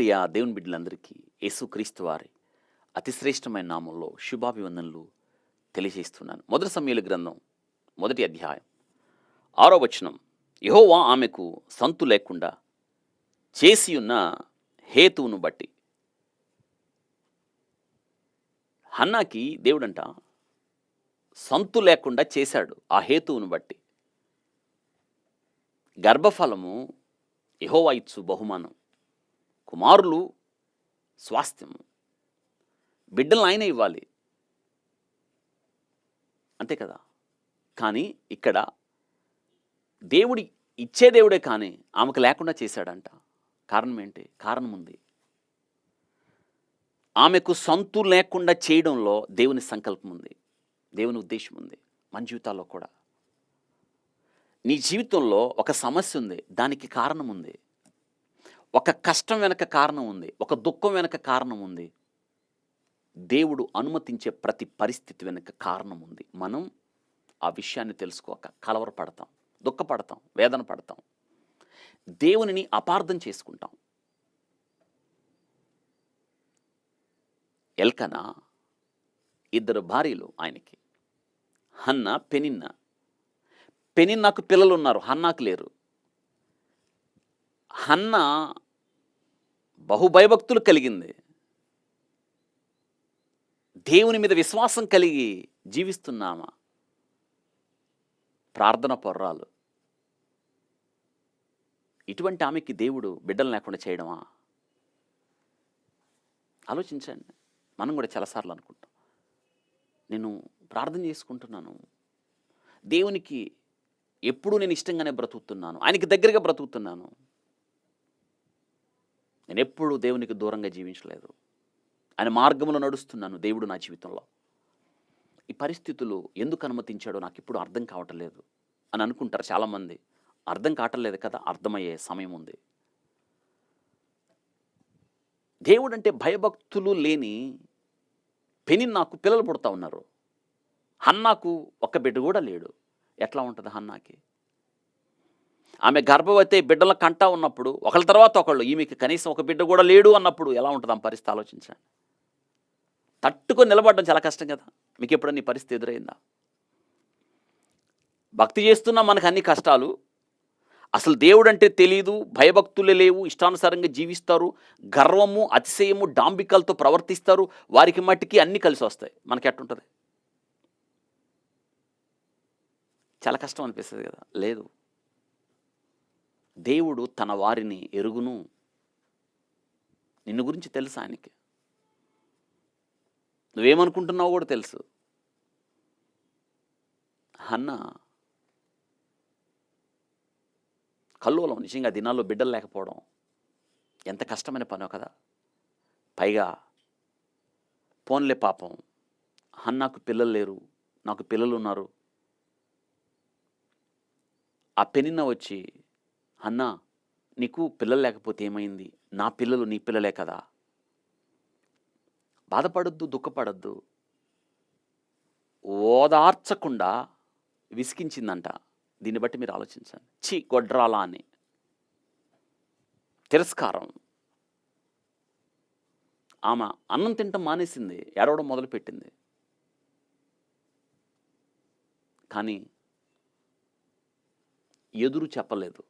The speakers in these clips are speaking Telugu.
ప్రియ దేవుని బిడ్డలందరికీ యేసుక్రీస్తు వారి అతి శ్రేష్టమైన నామంలో శుభాభివందనలు తెలియజేస్తున్నాను. మొదటి సమూయేలు గ్రంథం 1వ అధ్యాయం 6వ వచనం. యెహోవా ఆమెకు సంతు లేకుండా చేసియున్న హేతువును బట్టి. హన్నాకి దేవుడంట సంతు లేకుండా చేశాడు. ఆ హేతువును బట్టి గర్భఫలము యెహోవా ఇచ్చు బహుమానం, కుమారులు స్వాస్థ్యము, బిడ్డలను ఆయన ఇవ్వాలి, అంతే కదా. కానీ ఇక్కడ దేవుడి ఇచ్చే దేవుడే కానీ ఆమెకు లేకుండా చేశాడంట. కారణం ఏంటి? కారణం ఉంది. ఆమెకు సంతు లేకుండా చేయడంలో దేవుని సంకల్పం ఉంది, దేవుని ఉద్దేశం ఉంది. మన జీవితాల్లో కూడా నీ జీవితంలో ఒక సమస్య ఉంది, దానికి కారణం ఉంది. ఒక కష్టం వెనక కారణం ఉంది, ఒక దుఃఖం వెనక కారణం ఉంది. దేవుడు అనుమతించే ప్రతి పరిస్థితి వెనక కారణం ఉంది. మనం ఆ విషయాన్ని తెలుసుకోక కలవరపడతాం, దుఃఖపడతాం, వేదన పడతాం, దేవునిని అపార్థం చేసుకుంటాం. ఎల్కనా 2 భార్యలు ఆయనకి, హన్నా, పెనిన్నా. పెనిన్నాకు పిల్లలు ఉన్నారు, హన్నాకు లేరు. హన్నా బహుభయభక్తులు కలిగింది, దేవుని మీద విశ్వాసం కలిగి జీవిస్తున్నామా, ప్రార్థన పొర్రాలు. ఇటువంటి ఆమెకి దేవుడు బిడ్డలు లేకుండా చేయడమా? ఆలోచించండి. మనం కూడా చాలాసార్లు అనుకుంటాం, నేను ప్రార్థన చేసుకుంటున్నాను, దేవునికి ఎప్పుడూ నేను ఇష్టంగానే బ్రతుకుతున్నాను, ఆయనకి దగ్గరగా బ్రతుకుతున్నాను, నేను ఎప్పుడూ దేవునికి దూరంగా జీవించలేదు, ఆయన మార్గంలో నడుస్తున్నాను దేవుడు నా జీవితంలో. ఈ పరిస్థితులు ఎందుకు అనుమతించాడో నాకు ఇప్పుడు అర్థం కావటం లేదు అని అనుకుంటారు చాలామంది. అర్థం కావట్లేదు కదా, అర్థమయ్యే సమయం ఉంది. దేవుడంటే భయభక్తులు లేని పెనిన్నాకు పిల్లలు పుడతా ఉన్నారు. హన్నాకు ఒక్క బిడ్డ కూడా లేడు. ఎట్లా ఉంటుంది హన్నాకి? ఆమె గర్భవతి, బిడ్డల కంటా ఉన్నప్పుడు ఒకళ్ళ తర్వాత ఒకళ్ళు, ఈమెకి కనీసం ఒక బిడ్డ కూడా లేడు అన్నప్పుడు ఎలా ఉంటుంది ఆ పరిస్థితి? ఆలోచించండి. తట్టుకొని నిలబడడం చాలా కష్టం కదా. మీకు ఎప్పుడన్నా ఈ పరిస్థితి ఎదురైందా? భక్తి చేస్తున్నా మనకు అన్ని కష్టాలు, అసలు దేవుడు అంటే తెలీదు, భయభక్తులే లేవు, ఇష్టానుసారంగా జీవిస్తారు, గర్వము, అతిశయము, డాంబికాలతో ప్రవర్తిస్తారు, వారికి మట్టికి అన్నీ కలిసి వస్తాయి. మనకి ఎట్టుంటుంది? చాలా కష్టం అనిపిస్తుంది కదా. లేదు, దేవుడు తన వారిని ఎరుగును. నిన్ను గురించి తెలుసు ఆయనకి, నువ్వేమనుకుంటున్నావో కూడా తెలుసు. హన్నా కల్లోలం. నిజంగా దినాల్లో బిడ్డలు లేకపోవడం ఎంత కష్టమైన పనో కదా. పైగా పోన్లే పాపం, హన్నాకు పిల్లలు లేరు, నాకు పిల్లలు ఉన్నారు. ఆ పెనిన్న వచ్చి, హన్నా నీకు పిల్లలు లేకపోతే ఏమైంది, నా పిల్లలు నీ పిల్లలే కదా, బాధపడద్దు, దుఃఖపడద్దు, ఓదార్చకుండా విసిగించిందంట. దీన్ని బట్టి మీరు ఆలోచించండి. ఛీ గొడ్రాలా అని తిరస్కారం. ఆమె అన్నం తింటాం మానేసింది, ఏడవడం మొదలుపెట్టింది. కానీ ఎదురు చెప్పలేదు.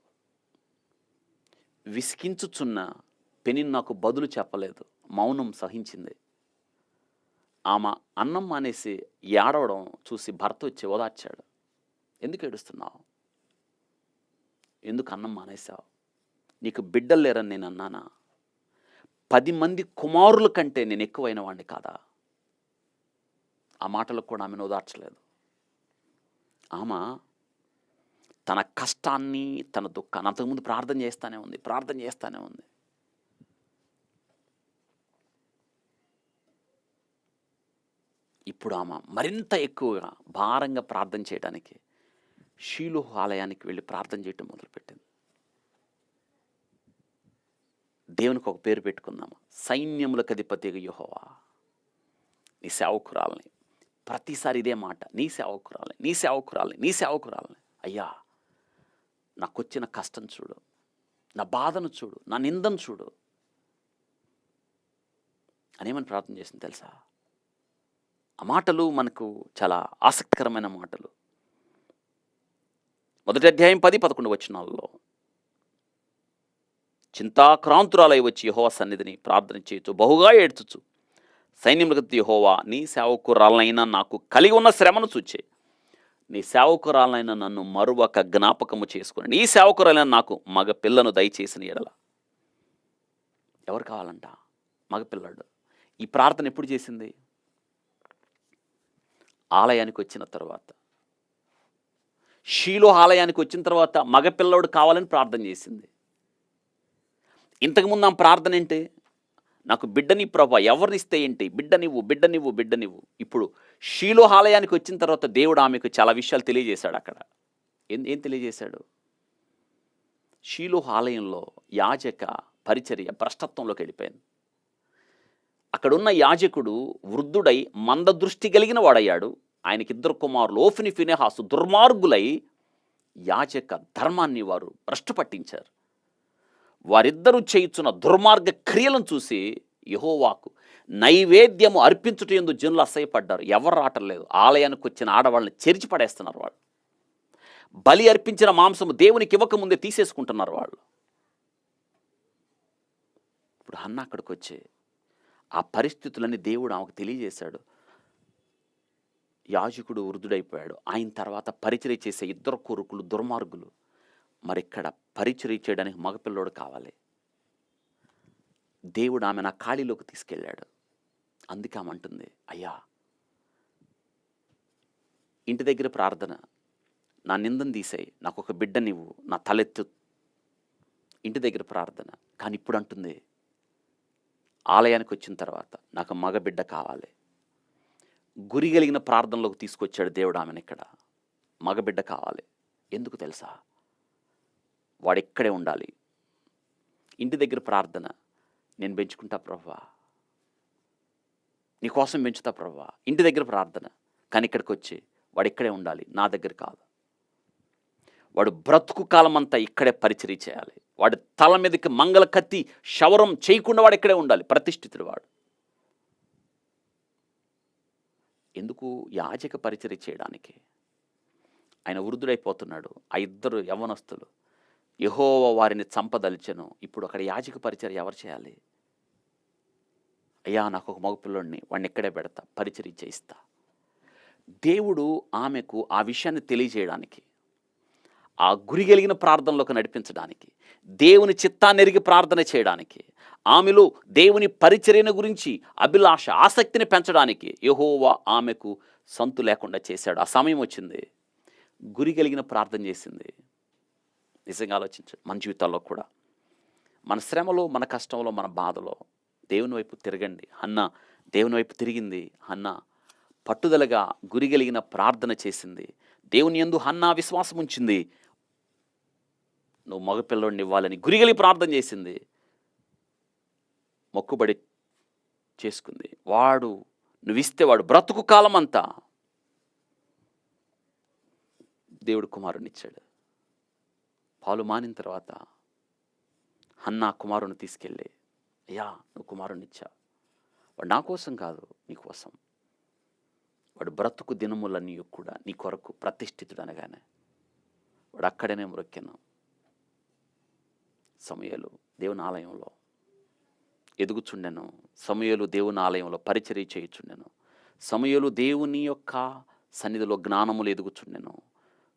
విసిగించుచున్న పెనిన్నాకు బదులు చెప్పలేదు, మౌనం సహించింది. ఆమె అన్నం మానేసి ఏడవడం చూసి భర్త వచ్చి ఓదార్చాడు. ఎందుకు ఏడుస్తున్నావు? ఎందుకు అన్నం మానేశావు? నీకు బిడ్డలు లేరని నేను అన్నానా? 10 మంది కుమారుల కంటే నేను ఎక్కువైన వాడిని కాదా? ఆ మాటలకు కూడా ఆమెను ఓదార్చలేదు. ఆమె తన కష్టాన్ని, తన దుఃఖాన్ని అంతకుముందు ప్రార్థన చేస్తానే ఉంది. ఇప్పుడు ఆమె మరింత ఎక్కువగా భారంగా ప్రార్థన చేయడానికి షీలో ఆలయానికి వెళ్ళి ప్రార్థన చేయటం మొదలుపెట్టింది. దేవునికి ఒక పేరు పెట్టుకుందాము, సైన్యములకు అధిపతిగా యెహోవా, నీ సేవకురాలని. ప్రతిసారి ఇదే మాట, నీ సేవకురాలని. అయ్యా, నాకొచ్చిన కష్టం చూడు, నా బాధను చూడు, నా నిందను చూడు, అనేమని ప్రార్థన చేసింది తెలుసా? ఆ మాటలు మనకు చాలా ఆసక్తికరమైన మాటలు. మొదటి అధ్యాయం 10-11 వచనాల్లో, చింతాక్రాంతురాలై వచ్చి యెహోవా సన్నిధిని ప్రార్థన చేయుచు బహుగా ఏడ్చుచు, సైన్యములకు యెహోవా, నీ సేవకురాలనైనా నాకు కలిగి ఉన్న శ్రమను చూచే, నీ సేవకురాలైన నన్ను మరువక జ్ఞాపకము చేసుకుని, నీ సేవకురాలైన నాకు మగ పిల్లను దయచేసిన ఎడల. ఎవరు కావాలంట? మగపిల్లాడు. ఈ ప్రార్థన ఎప్పుడు చేసింది? ఆలయానికి వచ్చిన తర్వాత. షీలో ఆలయానికి వచ్చిన తర్వాత మగపిల్లోడు కావాలని ప్రార్థన చేసింది. ఇంతకుముందు ఆమె ప్రార్థన ఏంటి? నాకు బిడ్డని ప్రభా, ఎవరినిస్తే ఏంటి? బిడ్డనివ్వు, బిడ్డనివ్వు, బిడ్డనివ్వు. ఇప్పుడు షీలో ఆలయానికి వచ్చిన తర్వాత దేవుడు ఆమెకు చాలా విషయాలు తెలియజేశాడు అక్కడ. ఏం తెలియజేశాడు? షీలో ఆలయంలో యాజక పరిచర్య భ్రష్టత్వంలోకి వెళ్ళిపోయింది. అక్కడున్న యాజకుడు వృద్ధుడై మందదృష్టి కలిగిన వాడయ్యాడు. ఆయనకిద్దరు కుమారులు ఓఫ్ని ఫినెహాసు దుర్మార్గులై యాజక ధర్మాన్ని వారు భ్రష్టు పట్టించారు. వారిద్దరూ చేయుచున్న దుర్మార్గ క్రియలను చూసి యెహోవాకు నైవేద్యము అర్పించుట యందు జనులు అసహ్యపడ్డారు. ఎవరు రావట్లేదు. ఆలయానికి వచ్చిన ఆడవాళ్ళని చెరిచి పడేస్తున్నారు. వాళ్ళు బలి అర్పించిన మాంసము దేవునికి ఇవ్వకముందే తీసేసుకుంటున్నారు వాళ్ళు. ఇప్పుడు హన్న అక్కడికి వచ్చి ఆ పరిస్థితులన్నీ దేవుడు ఆమెకు తెలియజేశాడు. యాజకుడు వృద్ధుడైపోయాడు. ఆయన తర్వాత పరిచర్య చేసే ఇద్దరు కొడుకులు దుర్మార్గులు. మరిక్కడ పరిచర్య చేయడానికి మగపిల్లోడు కావాలి. దేవుడు ఆమె నా ఖాళీలోకి తీసుకెళ్ళాడు. అందుకే ఆమె అంటుంది, అయ్యా ఇంటి దగ్గర ప్రార్థన, నా నిందను తీసేయి, నాకు ఒక బిడ్డనివ్వు, నా తలెత్తు. ఇంటి దగ్గర ప్రార్థన. కానీ ఇప్పుడు అంటుంది, ఆలయానికి వచ్చిన తర్వాత నాకు మగ బిడ్డ కావాలి. గురి కలిగిన ప్రార్థనలోకి తీసుకొచ్చాడు దేవుడు ఆమెను. ఇక్కడ మగబిడ్డ కావాలి. ఎందుకు తెలుసా? వాడిక్కడే ఉండాలి. ఇంటి దగ్గర ప్రార్థన, నేను పెంచుకుంటా ప్రభువా, నీకోసం పెంచుతా ప్రభువా. ఇంటి దగ్గర ప్రార్థన, కానీ ఇక్కడికి వచ్చి వాడు ఇక్కడే ఉండాలి, నా దగ్గర కాదు. వాడు బ్రతుకు కాలం అంతా ఇక్కడే పరిచర్య చేయాలి. వాడి తల మీదకి మంగళ కత్తి శవరం చేయకుండా వాడు ఇక్కడే ఉండాలి. ప్రతిష్ఠితుడు వాడు. ఎందుకు? యాజక పరిచర్య చేయడానికి. ఆయన వృద్ధుడైపోతున్నాడు. ఆ ఇద్దరు యవ్వనస్తులు యెహోవా వారిని చంపదలిచెను. ఇప్పుడు అక్కడ యాజక పరిచర్య ఎవరు చేయాలి? అయ్యా నాకు ఒక మగపిల్లోడిని, వాడిని ఇక్కడే పెడతా, పరిచర్య చేయిస్తా. దేవుడు ఆమెకు ఆ విషయాన్ని తెలియజేయడానికి, ఆ గురి కలిగిన ప్రార్థనలోకి నడిపించడానికి, దేవుని చిత్తాన్ని ఎరిగి ప్రార్థన చేయడానికి, ఆమెలో దేవుని పరిచర్యను గురించి అభిలాష ఆసక్తిని పెంచడానికి యెహోవా ఆమెకు సంతు లేకుండా చేశాడు. ఆ సమయం వచ్చింది, గురి కలిగిన ప్రార్థన చేసింది. నిజంగా ఆలోచించండి, మన జీవితాల్లో కూడా మన శ్రమలో, మన కష్టంలో, మన బాధలో దేవుని వైపు తిరగండి. హన్న దేవుని వైపు తిరిగింది. హన్న పట్టుదలగా గురి కలిగిన ప్రార్థన చేసింది. దేవుని యందు హన్న విశ్వాసం ఉంచింది. నువ్వు మగపిల్లోడిని ఇవ్వాలని గురిగలిగి ప్రార్థన చేసింది. మొక్కుబడి చేసుకుంది. వాడు నువ్విస్తే వాడు బ్రతుకు కాలం అంతా దేవుడు కుమారుని ఇచ్చాడు. పాలు మానిన తర్వాత హన్నా కుమారుని తీసుకెళ్ళి, అయ్యా నువ్వు కుమారుని ఇచ్చా, వాడు నా కోసం కాదు, నీ కోసం. వాడు బ్రతుకు దినములన్నీ కూడా నీ కొరకు ప్రతిష్ఠితుడు అనగానే వాడు అక్కడనే మ్రొక్కెను. సమూయేలు దేవుని ఆలయంలో ఎదుగుచుండెను. సమూయేలు దేవుని ఆలయంలో పరిచర్య చేయుచుండెను. సమూయేలు దేవుని యొక్క సన్నిధిలో జ్ఞానములు ఎదుగుచుండెను.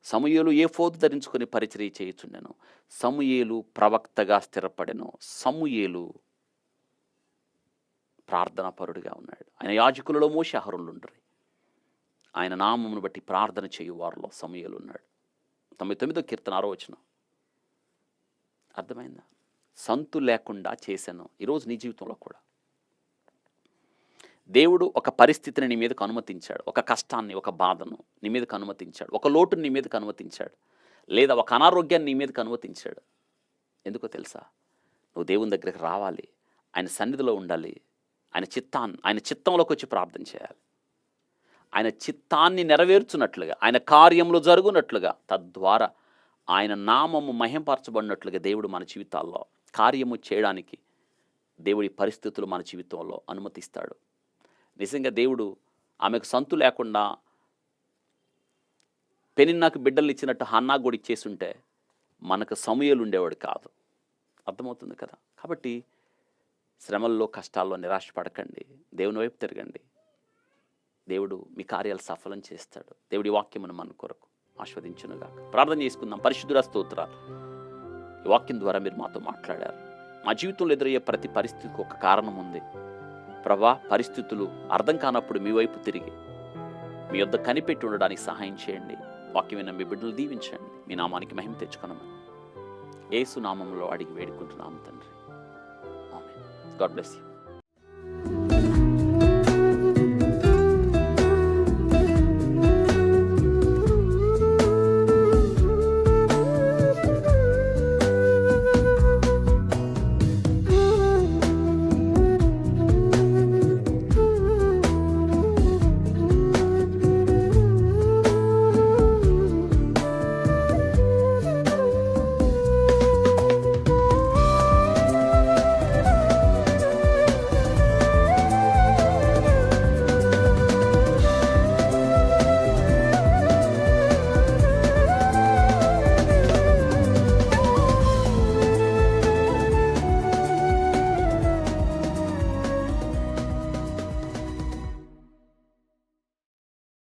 సమూయేలు ఏఫోదు ధరించుకొని పరిచర్య చేయుచుండెను. సమూయేలు ప్రవక్తగా స్థిరపడెను. సమూయేలు ప్రార్థనాపరుడిగా ఉన్నాడు. ఆయన యాజకులలో మోషే అహరోనులు ఉండరు. ఆయన నామమును బట్టి ప్రార్థన చేయు వారిలో సమూయేలు ఉన్నాడు. 99వ కీర్తన 6వ వచనం. అర్థమైందా? సంతు లేకుండా చేశాను. ఈరోజు నీ జీవితంలో కూడా దేవుడు ఒక పరిస్థితిని నీ మీదకు అనుమతించాడు. ఒక కష్టాన్ని, ఒక బాధను నీ మీదకు అనుమతించాడు. ఒక లోటుని నీ మీదకు అనుమతించాడు. లేదా ఒక అనారోగ్యాన్ని నీ మీదకు అనుమతించాడు. ఎందుకో తెలుసా? నువ్వు దేవుని దగ్గరికి రావాలి, ఆయన సన్నిధిలో ఉండాలి, ఆయన చిత్తంలోకి వచ్చి ప్రార్థన చేయాలి. ఆయన చిత్తాన్ని నెరవేర్చున్నట్లుగా, ఆయన కార్యంలో జరుగునట్లుగా, తద్వారా ఆయన నామము మహింపరచబడినట్లుగా దేవుడు మన జీవితాల్లో కార్యము చేయడానికి దేవుడి పరిస్థితులు మన జీవితంలో అనుమతిస్తాడు. నిజంగా దేవుడు ఆమెకు సంతు లేకుండా పెనిన్నాకు బిడ్డలు ఇచ్చినట్టు హన్నాకు కూడా ఇచ్చేస్తుంటే మనకు సమూయేలు ఉండేవాడు కాదు. అర్థమవుతుంది కదా. కాబట్టి శ్రమల్లో, కష్టాల్లో నిరాశపడకండి. దేవుని వైపు తిరగండి. దేవుడు మీ కార్యాలు సఫలం చేస్తాడు. దేవుడి వాక్యమును మన కొరకు ఆస్వాదించునుగా. ప్రార్థన చేసుకుందాం. పరిశుద్ధుల స్తోత్రాలు. ఈ వాక్యం ద్వారా మీరు మాతో మాట్లాడారు. మా జీవితంలో ఎదురయ్యే ప్రతి పరిస్థితికి ఒక కారణం ఉంది ప్రభా. పరిస్థితులు అర్థం కానప్పుడు మీ వైపు తిరిగి మీ యొద్ద కనిపెట్టి ఉండడానికి సహాయం చేయండి. వాక్యమైన మీ బిడ్డలు దీవించండి. మీ నామానికి మహిమ తెచ్చుకొనమని యేసు నామములో అడిగి వేడుకుంటున్నాము తండ్రి. ఆమేన్. God bless you.